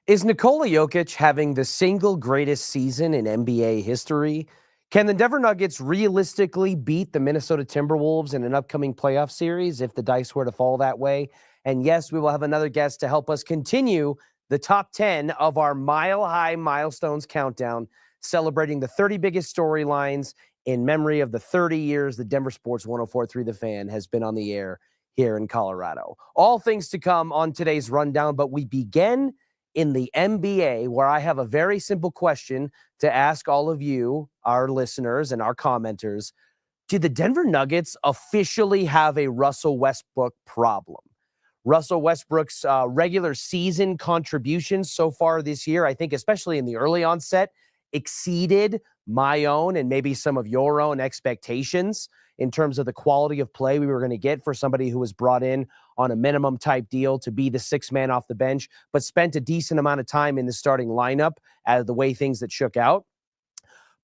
Is Nikola Jokic having the single greatest season in NBA history? Can the Denver Nuggets realistically beat the Minnesota Timberwolves in an upcoming playoff series if the dice were to fall that way? And yes, we will have another guest to help us continue the top 10 of our Mile High Milestones countdown, celebrating the 30 biggest storylines in memory of the 30 years the DenverSports 104.3 The Fan has been on the air here in Colorado. All things to come on today's rundown, but we begin in the NBA, where I have a very simple question to ask all of you, our listeners and our commenters. Do the Denver Nuggets officially have a Russell Westbrook problem? Russell Westbrook's regular season contributions so far this year, I think especially in the early onset, exceeded my own and maybe some of your own expectations in terms of the quality of play we were going to get for somebody who was brought in on a minimum type deal to be the sixth man off the bench, but spent a decent amount of time in the starting lineup out of the way things that shook out.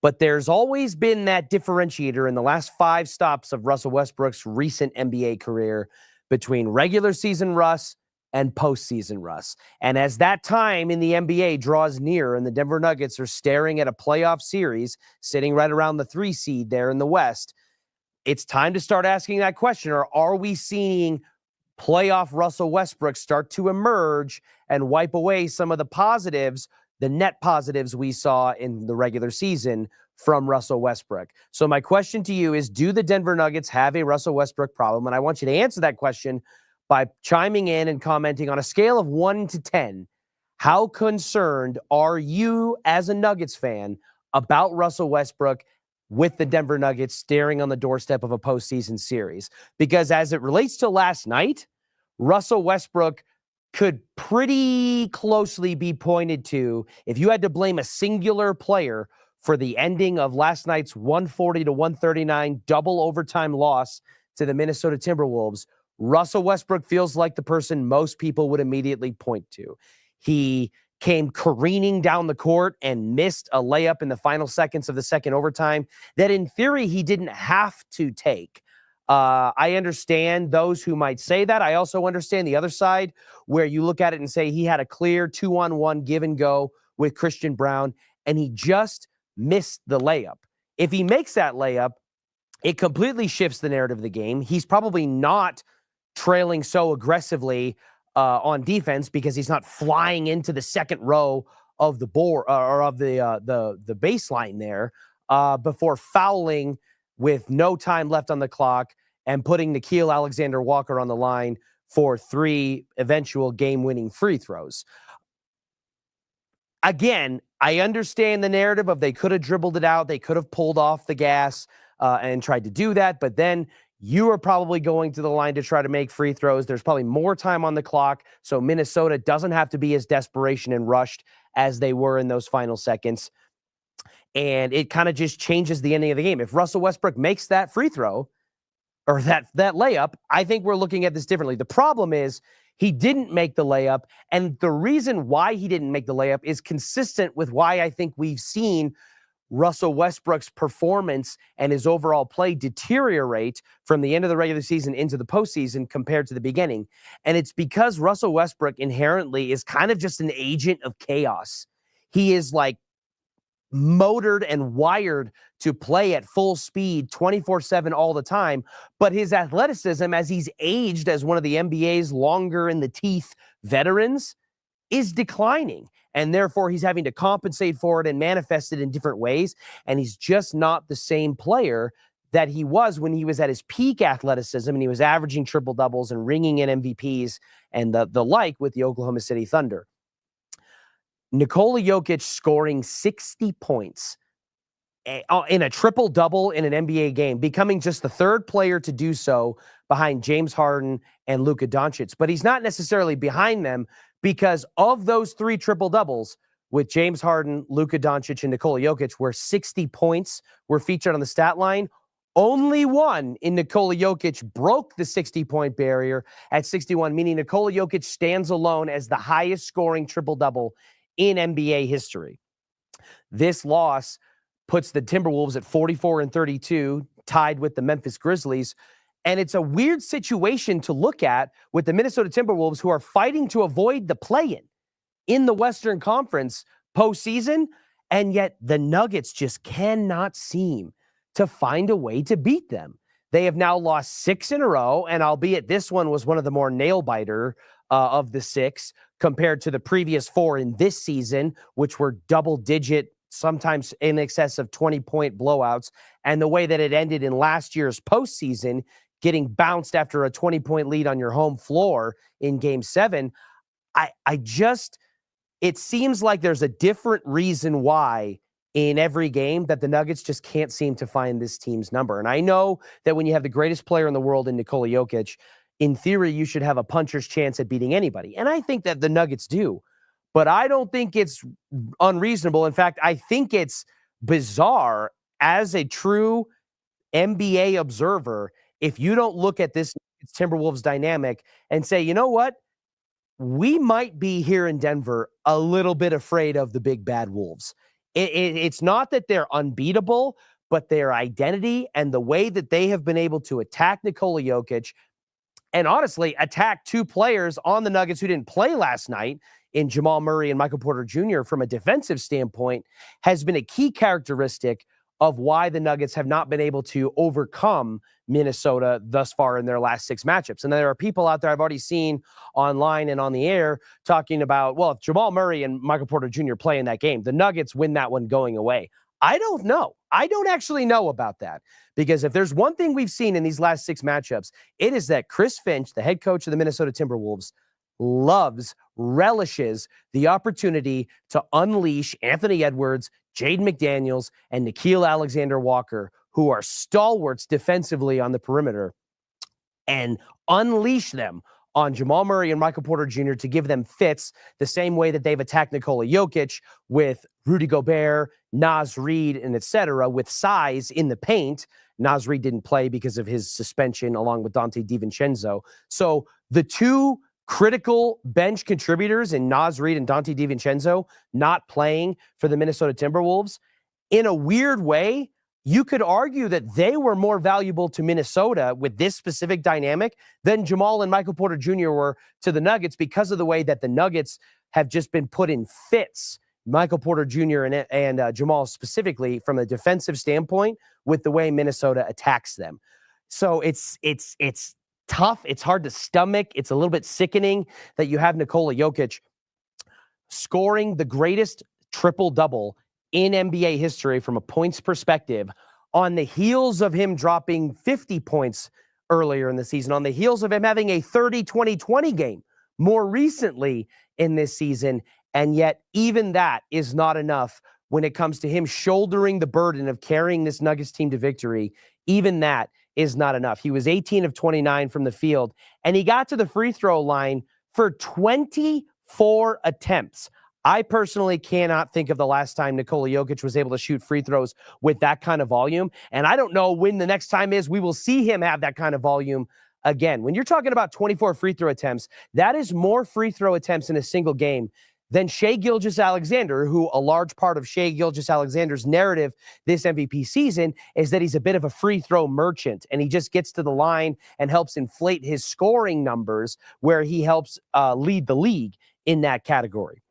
But there's always been that differentiator in the last 5 stops of Russell Westbrook's recent NBA career between regular season Russ and postseason Russ. And as that time in the NBA draws near and the Denver Nuggets are staring at a playoff series sitting right around the 3 seed there in the West, it's time to start asking that question. Or are we seeing playoff Russell Westbrook start to emerge and wipe away some of the positives, the net positives we saw in the regular season from Russell Westbrook? So my question to you is, do the Denver Nuggets have a Russell Westbrook problem? And I want you to answer that question by chiming in and commenting on a scale of 1 to 10. How concerned are you as a Nuggets fan about Russell Westbrook with the Denver Nuggets staring on the doorstep of a postseason series? Because as it relates to last night, Russell Westbrook could pretty closely be pointed to, if you had to blame a singular player for the ending of last night's 140-139 double overtime loss to the Minnesota Timberwolves, Russell Westbrook feels like the person most people would immediately point to. He came careening down the court and missed a layup in the final seconds of the second overtime that in theory he didn't have to take. I understand those who might say that. I also understand the other side where you look at it and say he had a clear 2-on-1 give and go with Christian Brown and he just missed the layup. If he makes that layup, it completely shifts the narrative of the game. He's probably not trailing so aggressively on defense because he's not flying into the second row of the board or of the baseline there before fouling with no time left on the clock and putting Nickeil Alexander-Walker on the line for 3 eventual game-winning free throws. Again, I understand the narrative of they could have dribbled it out, they could have pulled off the gas and tried to do that, but then you are probably going to the line to try to make free throws. There's probably more time on the clock, so Minnesota doesn't have to be as desperation and rushed as they were in those final seconds. And it kind of just changes the ending of the game. If Russell Westbrook makes that free throw or that layup, I think we're looking at this differently. The problem is he didn't make the layup, and the reason why he didn't make the layup is consistent with why I think we've seen Russell Westbrook's performance and his overall play deteriorate from the end of the regular season into the postseason compared to the beginning. And it's because Russell Westbrook inherently is kind of just an agent of chaos. He is like motored and wired to play at full speed 24/7 all the time, but his athleticism, as he's aged as one of the NBA's longer in the teeth veterans, is declining, and therefore he's having to compensate for it and manifest it in different ways, and he's just not the same player that he was when he was at his peak athleticism and he was averaging triple doubles and ringing in MVPs and the like with the Oklahoma City Thunder. Nikola Jokic scoring 60 points in a triple-double in an NBA game, becoming just the 3rd player to do so behind James Harden and Luka Doncic. But he's not necessarily behind them because of those 3 triple-doubles with James Harden, Luka Doncic, and Nikola Jokic, where 60 points were featured on the stat line, only one in Nikola Jokic broke the 60-point barrier at 61, meaning Nikola Jokic stands alone as the highest-scoring triple-double in NBA history. This loss puts the Timberwolves at 44-32, tied with the Memphis Grizzlies. And it's a weird situation to look at with the Minnesota Timberwolves, who are fighting to avoid the play-in. in the Western Conference postseason, and yet the Nuggets just cannot seem to find a way to beat them. They have now lost 6 in a row, and albeit this one was one of the more nail-biter of the 6 compared to the previous 4 in this season, which were double-digit, sometimes in excess of 20-point blowouts, and the way that it ended in last year's postseason, getting bounced after a 20-point lead on your home floor in Game 7, it seems like there's a different reason why in every game that the Nuggets just can't seem to find this team's number. And I know that when you have the greatest player in the world in Nikola Jokic, in theory, you should have a puncher's chance at beating anybody. And I think that the Nuggets do. But I don't think it's unreasonable. In fact, I think it's bizarre as a true NBA observer if you don't look at this Timberwolves dynamic and say, you know what? We might be here in Denver a little bit afraid of the big bad Wolves. It's not that they're unbeatable, but their identity and the way that they have been able to attack Nikola Jokic and honestly attack 2 players on the Nuggets who didn't play last night in Jamal Murray and Michael Porter Jr. from a defensive standpoint has been a key characteristic of why the Nuggets have not been able to overcome Minnesota thus far in their last 6 matchups. And there are people out there I've already seen online and on the air talking about, well, if Jamal Murray and Michael Porter Jr. play in that game, the Nuggets win that one going away. I don't know. I don't actually know about that, because if there's one thing we've seen in these last 6 matchups, it is that Chris Finch, the head coach of the Minnesota Timberwolves, relishes the opportunity to unleash Anthony Edwards, Jaden McDaniels, and Nickeil Alexander-Walker, who are stalwarts defensively on the perimeter, and unleash them on Jamal Murray and Michael Porter Jr. to give them fits the same way that they've attacked Nikola Jokic with Rudy Gobert, Naz Reid, and et cetera, with size in the paint. Naz Reid didn't play because of his suspension along with Dante DiVincenzo. So the 2 critical bench contributors in Naz Reid and Dante DiVincenzo not playing for the Minnesota Timberwolves, in a weird way, you could argue that they were more valuable to Minnesota with this specific dynamic than Jamal and Michael Porter Jr. were to the Nuggets, because of the way that the Nuggets have just been put in fits, Michael Porter Jr. and Jamal specifically, from a defensive standpoint with the way Minnesota attacks them. So it's tough. It's hard to stomach. It's a little bit sickening that you have Nikola Jokic scoring the greatest triple-double in NBA history from a points perspective on the heels of him dropping 50 points earlier in the season, on the heels of him having a 30-20-20 game more recently in this season. And yet even that is not enough when it comes to him shouldering the burden of carrying this Nuggets team to victory. Even that is not enough. He was 18 of 29 from the field, and he got to the free throw line for 24 attempts. I personally cannot think of the last time Nikola Jokic was able to shoot free throws with that kind of volume, and I don't know when the next time is we will see him have that kind of volume again. When you're talking about 24 free throw attempts, that is more free throw attempts in a single game than Shai Gilgeous-Alexander, who a large part of Shai Gilgeous-Alexander's narrative this MVP season is that he's a bit of a free throw merchant, and he just gets to the line and helps inflate his scoring numbers, where he helps lead the league in that category.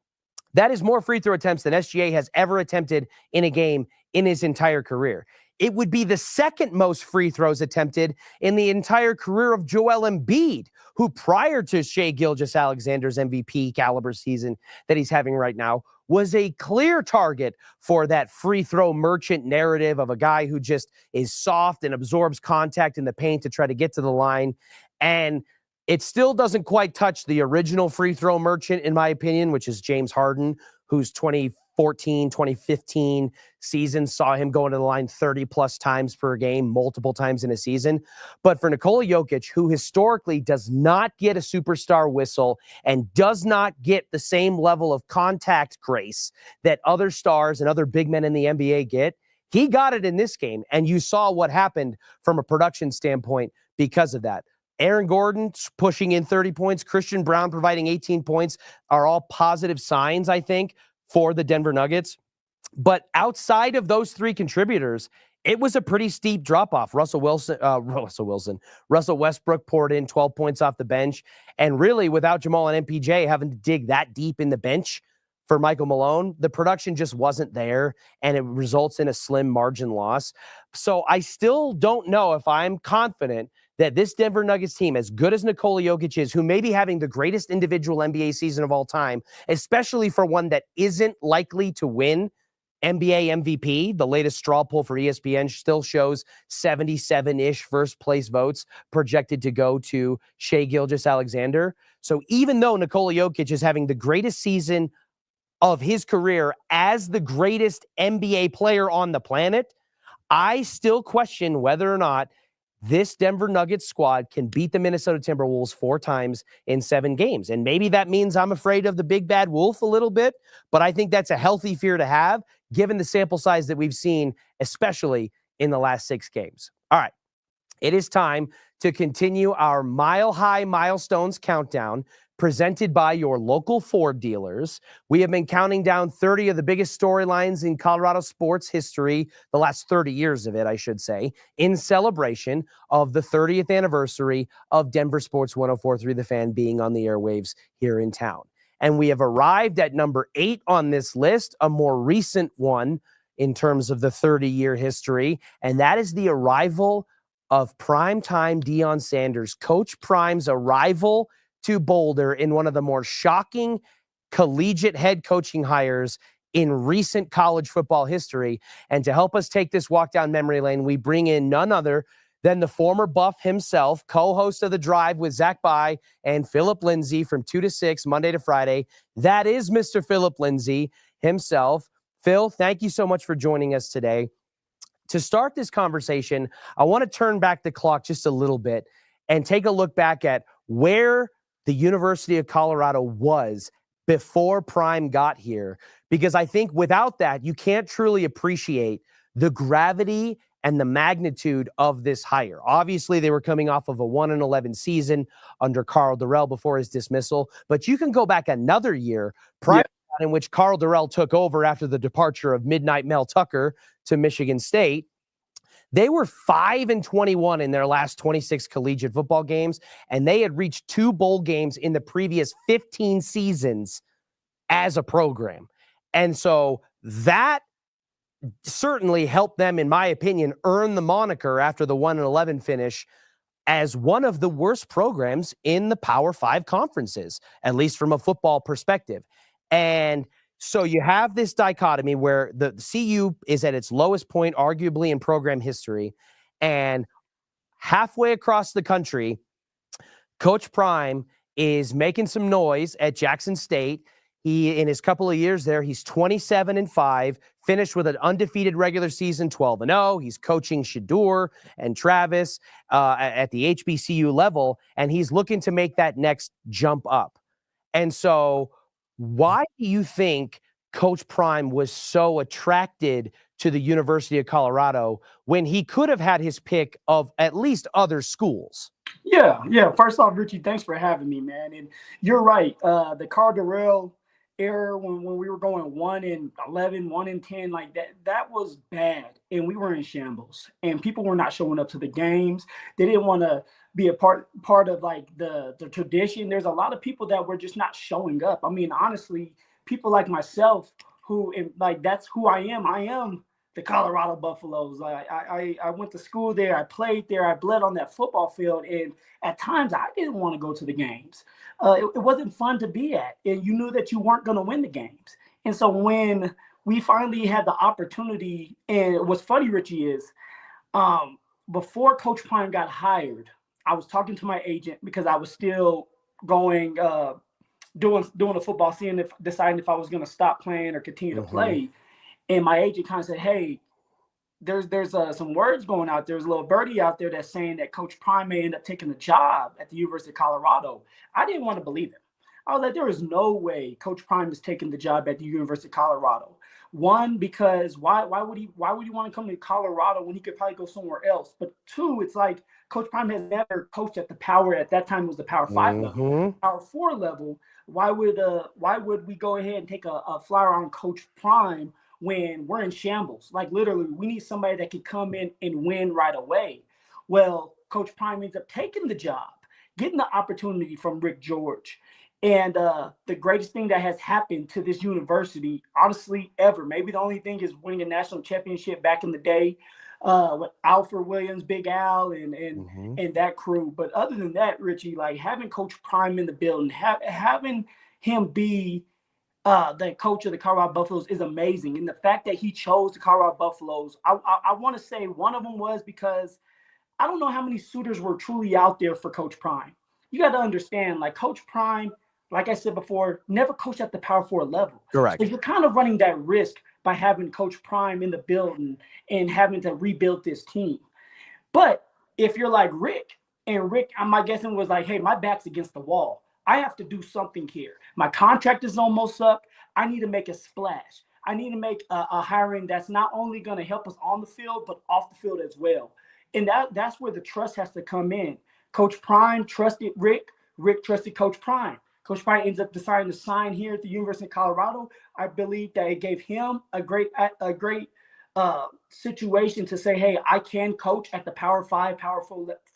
That is more free throw attempts than SGA has ever attempted in a game in his entire career. It would be the second most free throws attempted in the entire career of Joel Embiid, who prior to Shai Gilgeous-Alexander's MVP caliber season that he's having right now, was a clear target for that free throw merchant narrative of a guy who just is soft and absorbs contact in the paint to try to get to the line. And it still doesn't quite touch the original free throw merchant, in my opinion, which is James Harden, whose 2014, 2015 season saw him go into the line 30-plus times per game, multiple times in a season. But for Nikola Jokic, who historically does not get a superstar whistle and does not get the same level of contact grace that other stars and other big men in the NBA get, he got it in this game, and you saw what happened from a production standpoint because of that. Aaron Gordon pushing in 30 points, Christian Brown providing 18 points are all positive signs, I think, for the Denver Nuggets. But outside of those 3 contributors, it was a pretty steep drop-off. Russell Westbrook poured in 12 points off the bench. And really, without Jamal and MPJ having to dig that deep in the bench for Michael Malone, the production just wasn't there, and it results in a slim margin loss. So I still don't know if I'm confident that this Denver Nuggets team, as good as Nikola Jokic is, who may be having the greatest individual NBA season of all time, especially for one that isn't likely to win NBA MVP, the latest straw poll for ESPN still shows 77-ish first place votes projected to go to Shai Gilgeous-Alexander. So even though Nikola Jokic is having the greatest season of his career as the greatest NBA player on the planet, I still question whether or not this Denver Nuggets squad can beat the Minnesota Timberwolves 4 times in 7 games. And maybe that means I'm afraid of the big bad wolf a little bit, but I think that's a healthy fear to have given the sample size that we've seen, especially in the last 6 games. All right, it is time to continue our Mile High Milestones countdown presented by your local Ford dealers. We have been counting down 30 of the biggest storylines in Colorado sports history, the last 30 years of it, I should say, in celebration of the 30th anniversary of Denver Sports 104.3 The Fan being on the airwaves here in town. And we have arrived at number 8 on this list, a more recent one in terms of the 30-year history, and that is the arrival of primetime Deion Sanders. Coach Prime's arrival to Boulder in one of the more shocking collegiate head coaching hires in recent college football history. And to help us take this walk down memory lane, we bring in none other than the former Buff himself, co-host of The Drive with Zach By and Philip Lindsay from 2 to 6, Monday to Friday. That is Mr. Philip Lindsay himself. Phil, thank you so much for joining us today. To start this conversation, I want to turn back the clock just a little bit and take a look back at where the University of Colorado was before Prime got here, because I think without that, you can't truly appreciate the gravity and the magnitude of this hire. Obviously, they were coming off of a 1-11 season under Carl Durrell before his dismissal, but you can go back another year prior in which Carl Durrell took over after the departure of Midnight Mel Tucker to Michigan State. They were 5-21 in their last 26 collegiate football games, and they had reached 2 bowl games in the previous 15 seasons as a program. And so that certainly helped them, in my opinion, earn the moniker after the 1-11 finish as one of the worst programs in the Power 5 conferences, at least from a football perspective. And so you have this dichotomy where the CU is at its lowest point, arguably in program history, and halfway across the country, Coach Prime is making some noise at Jackson State. In his couple of years there, he's 27-5, finished with an undefeated regular season, 12-0. He's coaching Shadur and Travis at the HBCU level, and he's looking to make that next jump up. And so why do you think Coach Prime was so attracted to the University of Colorado when he could have had his pick of at least other schools? Yeah. First off, Richie, thanks for having me, man. And you're right. The Carl Durrell era when we were going 1-11, 1-10, like that was bad. And we were in shambles. And people were not showing up to the games. They didn't want to be a part of like the tradition. There's a lot of people that were just not showing up. I mean, honestly, people like myself who like that's who I am. I am the Colorado Buffaloes. I went to school there. I played there. I bled on that football field. And at times I didn't want to go to the games. It wasn't fun to be at. And you knew that you weren't going to win the games. And so when we finally had the opportunity, and what's funny, Richie, is before Coach Prime got hired, I was talking to my agent because I was still going, doing the football, deciding if I was going to stop playing or continue to play. And my agent kind of said, hey, there's some words going out. There's a little birdie out there that's saying that Coach Prime may end up taking the job at the University of Colorado. I didn't want to believe it. I was like, there is no way Coach Prime is taking the job at the University of Colorado. One, because why would he want to come to Colorado when he could probably go somewhere else? But two, it's like Coach Prime has never coached at that time it was the Power 5 level. Power 4 level. Why would we go ahead and take a flyer on Coach Prime when we're in shambles. Like literally, we need somebody that can come in and win right away. Well, Coach Prime ends up taking the job, getting the opportunity from Rick George. And the greatest thing that has happened to this university, honestly, ever, maybe the only thing is winning a national championship back in the day with Alfred Williams, Big Al, and that crew. But other than that, Richie, like having Coach Prime in the building, having him be the coach of the Colorado Buffaloes is amazing. And the fact that he chose the Colorado Buffaloes, I want to say one of them was because I don't know how many suitors were truly out there for Coach Prime. You got to understand, like Coach Prime, like I said before, never coached at the Power 4 level. Correct. So you're kind of running that risk by having Coach Prime in the building and having to rebuild this team. But if you're like Rick, and Rick, my guessing was like, hey, my back's against the wall. I have to do something here. My contract is almost up. I need to make a splash. I need to make a hiring that's not only going to help us on the field, but off the field as well. And that's where the trust has to come in. Coach Prime trusted Rick. Rick trusted Coach Prime. Coach Prime ends up deciding to sign here at the University of Colorado. I believe that it gave him a great situation to say, hey, I can coach at the Power 5, Power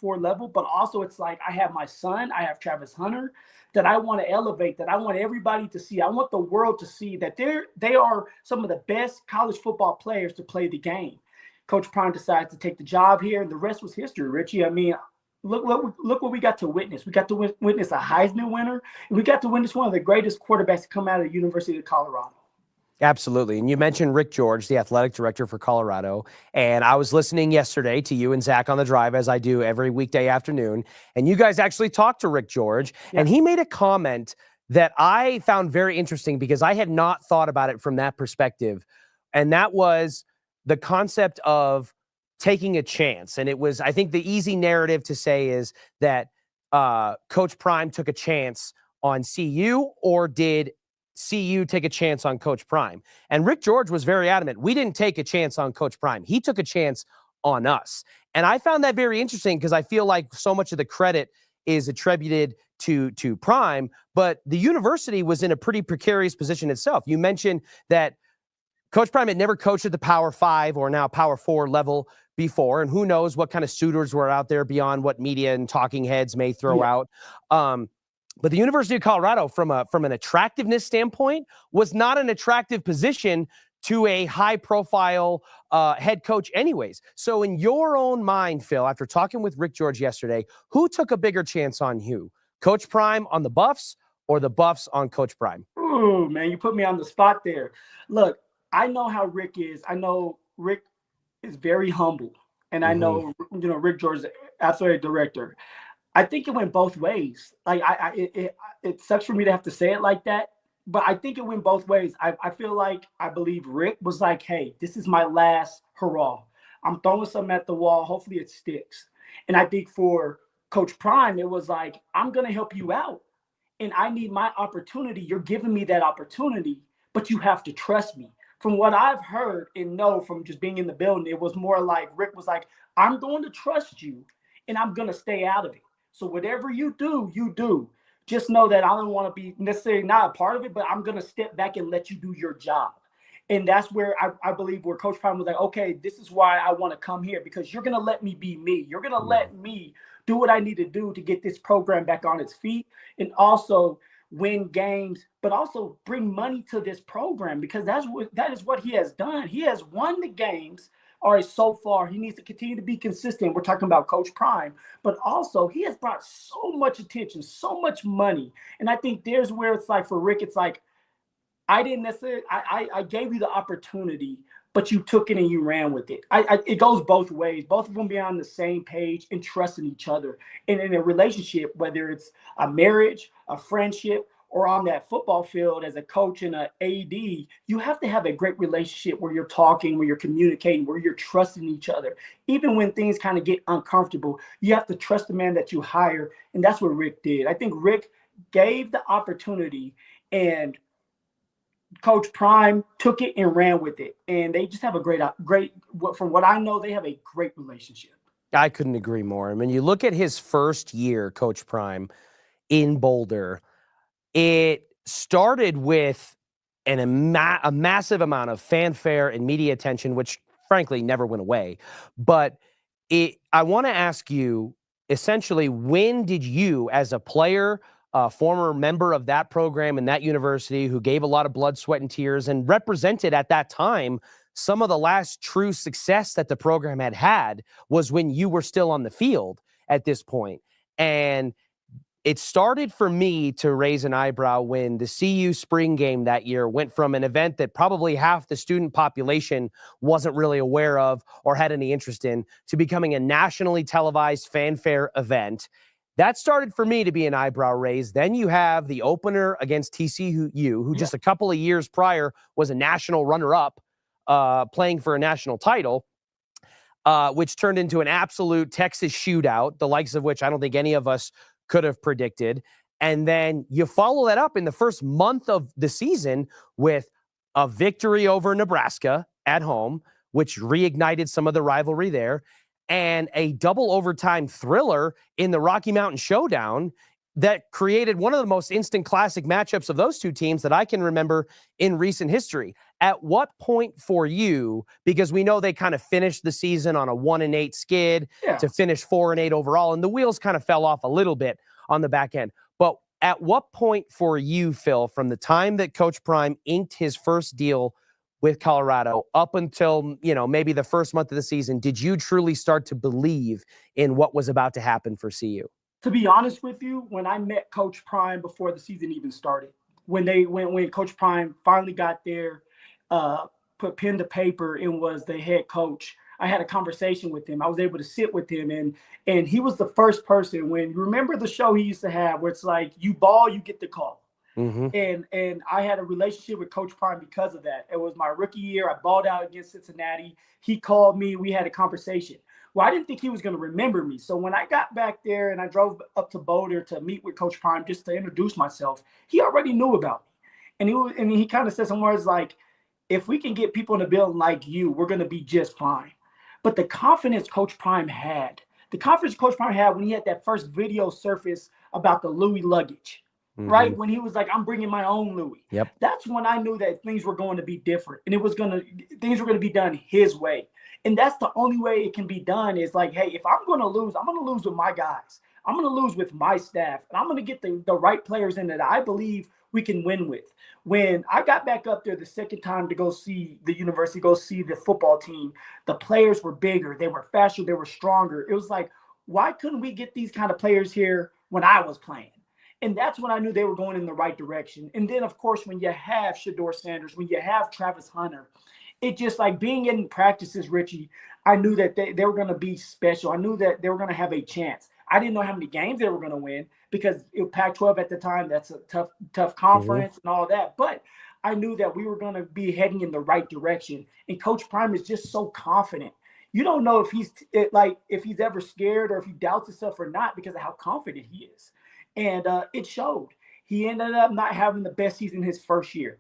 4 level, but also it's like I have my son, I have Travis Hunter that I want to elevate, that I want everybody to see. I want the world to see that they are some of the best college football players to play the game. Coach Prime decides to take the job here, and the rest was history, Richie. I mean, look what we got to witness. We got to witness a Heisman winner, and we got to witness one of the greatest quarterbacks to come out of the University of Colorado. Absolutely. And you mentioned Rick George, the athletic director for Colorado. And I was listening yesterday to you and Zach on the drive, as I do every weekday afternoon. And you guys actually talked to Rick George. Yeah. And he made a comment that I found very interesting because I had not thought about it from that perspective. And that was the concept of taking a chance. And it was, I think the easy narrative to say is that Coach Prime took a chance on CU, or did CU take a chance on Coach Prime? And Rick George was very adamant. We didn't take a chance on Coach Prime. He took a chance on us. And I found that very interesting because I feel like so much of the credit is attributed to Prime, but the university was in a pretty precarious position itself. You mentioned that Coach Prime had never coached at the Power 5 or now Power 4 level before, and who knows what kind of suitors were out there beyond what media and talking heads may throw out. But the University of Colorado, from an attractiveness standpoint, was not an attractive position to a high-profile head coach anyways. So in your own mind, Phil, after talking with Rick George yesterday, who took a bigger chance on you? Coach Prime on the Buffs, or the Buffs on Coach Prime? Ooh, man, you put me on the spot there. Look, I know how Rick is. I know Rick is very humble. And I know, Rick George, athletic director. I think it went both ways. Like it sucks for me to have to say it like that, but I think it went both ways. I feel like I believe Rick was like, hey, this is my last hurrah. I'm throwing something at the wall. Hopefully it sticks. And I think for Coach Prime, it was like, I'm going to help you out. And I need my opportunity. You're giving me that opportunity, but you have to trust me. From what I've heard and know from just being in the building, it was more like Rick was like, I'm going to trust you and I'm going to stay out of it. So whatever you do, you do. Just know that I don't want to be necessarily not a part of it, but I'm going to step back and let you do your job. And that's where I believe where Coach Prime was like, okay, this is why I want to come here, because you're going to let me be me. You're going to let me do what I need to do to get this program back on its feet and also win games, but also bring money to this program, because that is what he has done. He has won the games. All right, so far, he needs to continue to be consistent. We're talking about Coach Prime, but also he has brought so much attention, so much money. And I think there's where it's like for Rick, it's like, I didn't necessarily, I gave you the opportunity, but you took it and you ran with it. It goes both ways, both of them being on the same page and trusting each other. And in a relationship, whether it's a marriage, a friendship, or on that football field as a coach and an AD, you have to have a great relationship where you're talking, where you're communicating, where you're trusting each other. Even when things kind of get uncomfortable, you have to trust the man that you hire. And that's what Rick did. I think Rick gave the opportunity, and Coach Prime took it and ran with it. And they just have a great, from what I know, they have a great relationship. I couldn't agree more. I mean, you look at his first year, Coach Prime, in Boulder, it started with and a massive amount of fanfare and media attention, which frankly never went away. But I want to ask you, essentially, when did you, as a player, a former member of that program and that university who gave a lot of blood, sweat, and tears and represented at that time some of the last true success that the program had, was when you were still on the field at this point. And it started for me to raise an eyebrow when the CU spring game that year went from an event that probably half the student population wasn't really aware of or had any interest in to becoming a nationally televised fanfare event. That started for me to be an eyebrow raise. Then you have the opener against TCU, who just a couple of years prior was a national runner-up, playing for a national title, which turned into an absolute Texas shootout, the likes of which I don't think any of us could have predicted. And then you follow that up in the first month of the season with a victory over Nebraska at home, which reignited some of the rivalry there, and a double overtime thriller in the Rocky Mountain Showdown that created one of the most instant classic matchups of those two teams that I can remember in recent history. At what point for you, because we know they kind of finished the season on a 1-8 skid to finish 4-8 overall, and the wheels kind of fell off a little bit on the back end. But at what point for you, Phil, from the time that Coach Prime inked his first deal with Colorado up until, maybe the first month of the season, did you truly start to believe in what was about to happen for CU? To be honest with you, when I met Coach Prime before the season even started, when Coach Prime finally got there, put pen to paper and was the head coach, I had a conversation with him. I was able to sit with him, and he was the first person. When you remember the show he used to have where it's like, you ball, you get the call. Mm-hmm. And I had a relationship with Coach Prime because of that. It was my rookie year. I balled out against Cincinnati. He called me. We had a conversation. Well, I didn't think he was going to remember me. So when I got back there and I drove up to Boulder to meet with Coach Prime just to introduce myself, he already knew about me. And he kind of said some words like, if we can get people in the building like you, we're going to be just fine. But the confidence Coach Prime had when he had that first video surface about the Louis luggage, mm-hmm. right? When he was like, I'm bringing my own Louis. Yep. That's when I knew that things were going to be different and things were going to be done his way. And that's the only way it can be done is like, hey, if I'm going to lose, I'm going to lose with my guys. I'm going to lose with my staff. And I'm going to get the right players in that I believe we can win with. When I got back up there the second time to go see the university, go see the football team, the players were bigger. They were faster. They were stronger. It was like, why couldn't we get these kind of players here when I was playing? And that's when I knew they were going in the right direction. And then, of course, when you have Shedeur Sanders, when you have Travis Hunter, it just like being in practices, Richie, I knew that they were going to be special. I knew that they were going to have a chance. I didn't know how many games they were going to win because it was Pac-12 at the time. That's a tough conference mm-hmm. and all that. But I knew that we were going to be heading in the right direction. And Coach Prime is just so confident. You don't know if he's ever scared or if he doubts himself or not because of how confident he is. And it showed. He ended up not having the best season his first year.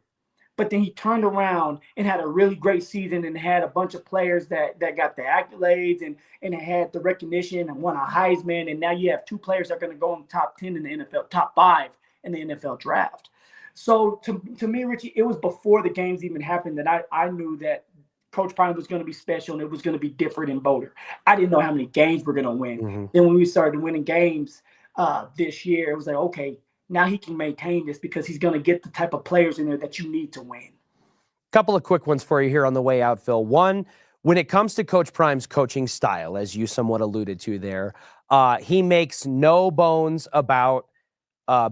But then he turned around and had a really great season and had a bunch of players that got the accolades and had the recognition and won a Heisman. And now you have two players that are going to go in the top 10 in the NFL, top 5 in the NFL draft. So to me, Richie, it was before the games even happened that I knew that Coach Prime was going to be special and it was going to be different in Boulder. I didn't know how many games we're going to win. Mm-hmm. Then when we started winning games this year, it was like, okay, now he can maintain this because he's going to get the type of players in there that you need to win. Couple of quick ones for you here on the way out, Phil. One, when it comes to Coach Prime's coaching style, as you somewhat alluded to there, he makes no bones about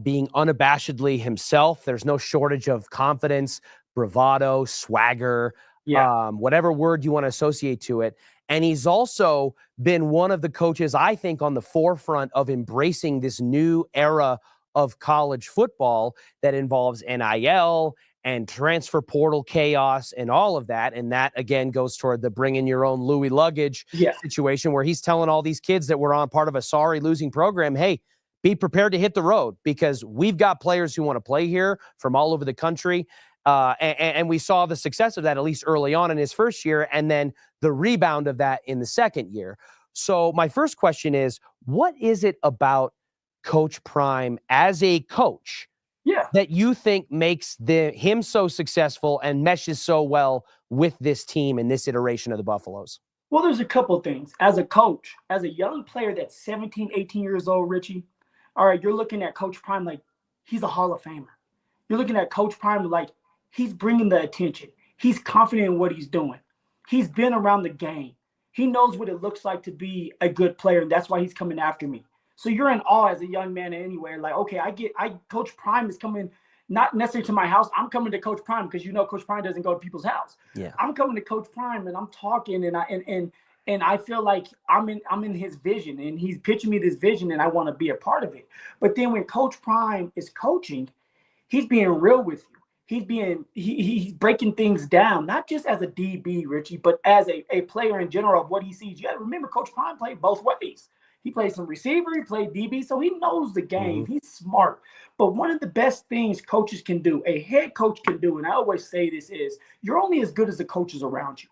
being unabashedly himself. There's no shortage of confidence, bravado, swagger, whatever word you want to associate to it. And he's also been one of the coaches, I think, on the forefront of embracing this new era of college football that involves NIL and transfer portal chaos and all of that. And that, again, goes toward the bring in your own Louis luggage situation where he's telling all these kids that were on part of a sorry losing program, hey, be prepared to hit the road because we've got players who want to play here from all over the country. And we saw the success of that, at least early on in his first year, and then the rebound of that in the second year. So my first question is, what is it about Coach Prime as a coach Yeah. that you think makes him so successful and meshes so well with this team and this iteration of the Buffaloes? Well, there's a couple things. As a coach, as a young player that's 17, 18 years old, Richie, all right, you're looking at Coach Prime like he's a Hall of Famer. You're looking at Coach Prime like he's bringing the attention. He's confident in what he's doing. He's been around the game. He knows what it looks like to be a good player, and that's why he's coming after me. So you're in awe as a young man anyway. Like, okay, Coach Prime is coming not necessarily to my house. I'm coming to Coach Prime because Coach Prime doesn't go to people's house. Yeah. I'm coming to Coach Prime and I'm talking and I feel like I'm in his vision and he's pitching me this vision and I want to be a part of it. But then when Coach Prime is coaching, he's being real with you. He's breaking things down, not just as a DB, Richie, but as a player in general of what he sees. You got to remember, Coach Prime played both ways. He played some receiver, he played DB, so he knows the game. Mm-hmm. He's smart. But one of the best things coaches can do, a head coach can do, and I always say this is, you're only as good as the coaches around you.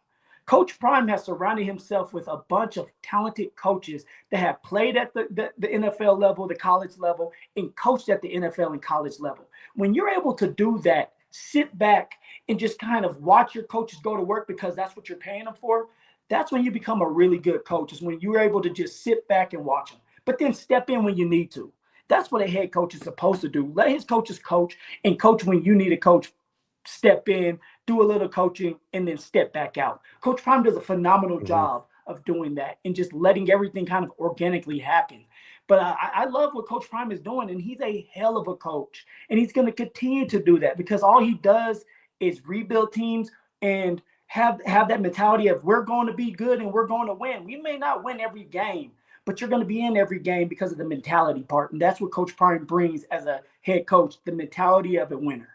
Coach Prime has surrounded himself with a bunch of talented coaches that have played at the NFL level, the college level, and coached at the NFL and college level. When you're able to do that, sit back and just kind of watch your coaches go to work because that's what you're paying them for, that's when you become a really good coach, is when you're able to just sit back and watch them, but then step in when you need to. That's what a head coach is supposed to do. Let his coaches coach and coach when you need a coach. Step in, do a little coaching, and then step back out. Coach Prime does a phenomenal job of doing that and just letting everything kind of organically happen. But I love what Coach Prime is doing, and he's a hell of a coach. And he's going to continue to do that because all he does is rebuild teams and have that mentality of we're going to be good and we're going to win. We may not win every game, but you're going to be in every game because of the mentality part. And that's what Coach Prime brings as a head coach, the mentality of a winner.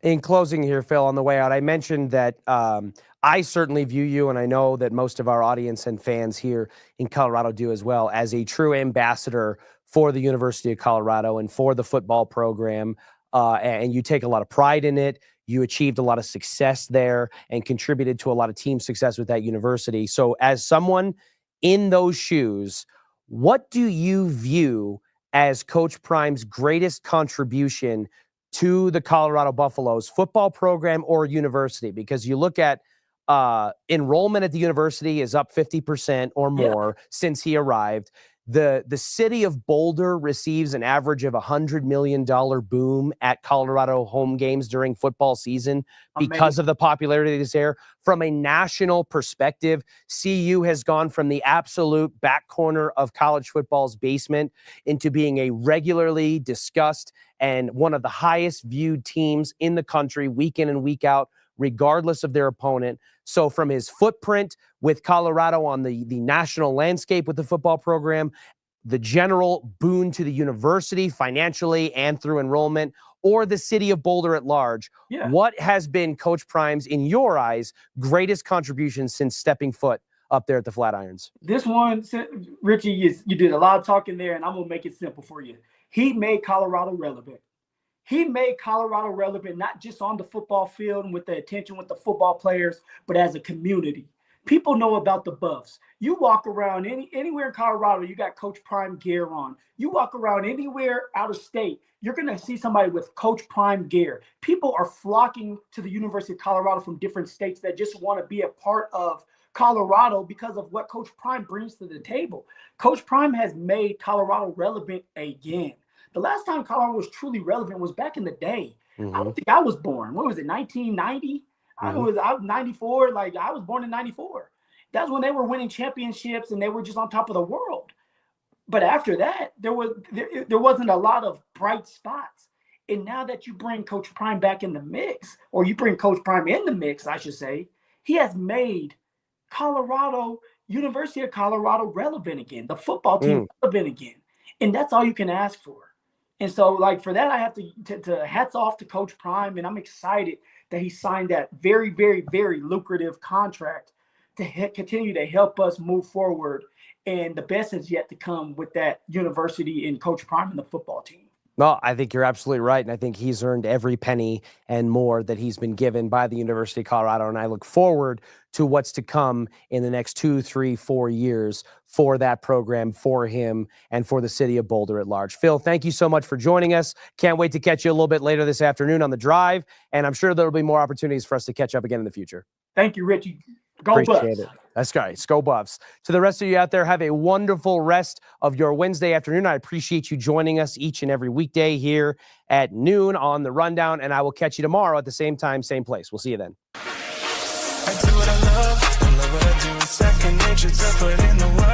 In closing here, Phil, on the way out, I mentioned that I certainly view you, and I know that most of our audience and fans here in Colorado do as well, as a true ambassador for the University of Colorado and for the football program. And you take a lot of pride in it. You achieved a lot of success there and contributed to a lot of team success with that university. So as someone in those shoes, what do you view as Coach Prime's greatest contribution to the Colorado Buffaloes football program or university? Because you look at enrollment at the university is up 50% or more since he arrived. The city of Boulder receives an average of $100 million boom at Colorado home games during football season because of the popularity that's there. From a national perspective, CU has gone from the absolute back corner of college football's basement into being a regularly discussed and one of the highest viewed teams in the country week in and week out, regardless of their opponent. So from his footprint with Colorado on the national landscape with the football program, the general boon to the university financially and through enrollment, or the city of Boulder at large, what has been Coach Prime's, in your eyes, greatest contribution since stepping foot up there at the Flatirons? This one, Richie, you did a lot of talking there, and I'm going to make it simple for you. He made Colorado relevant. He made Colorado relevant, not just on the football field and with the attention with the football players, but as a community. People know about the Buffs. You walk around anywhere in Colorado, you got Coach Prime gear on. You walk around anywhere out of state, you're going to see somebody with Coach Prime gear. People are flocking to the University of Colorado from different states that just want to be a part of Colorado because of what Coach Prime brings to the table. Coach Prime has made Colorado relevant again. The last time Colorado was truly relevant was back in the day. I don't think I was born. What was it, 1990? I was 94. Like, I was born in 94. That's when they were winning championships and they were just on top of the world. But after that, there wasn't a lot of bright spots. And now that you bring Coach Prime back in the mix, or you bring Coach Prime in the mix, I should say, he has made Colorado, University of Colorado relevant again, the football team relevant again. And that's all you can ask for. And so, like, for that, I have to hats off to Coach Prime, and I'm excited that he signed that very, very, very lucrative contract to continue to help us move forward. And the best is yet to come with that university and Coach Prime and the football team. No, I think you're absolutely right. And I think he's earned every penny and more that he's been given by the University of Colorado. And I look forward to what's to come in the next 2, 3, 4 years for that program, for him, and for the city of Boulder at large. Phil, thank you so much for joining us. Can't wait to catch you a little bit later this afternoon on the drive. And I'm sure there'll be more opportunities for us to catch up again in the future. Thank you, Richie. Go Appreciate Buffs. it. That's great. Go Buffs. To the rest of you out there, have a wonderful rest of your Wednesday afternoon. I appreciate you joining us each and every weekday here at noon on The Rundown, and I will catch you tomorrow at the same time, same place. We'll see you then. I do what I love what I do. Second nature to put in the work.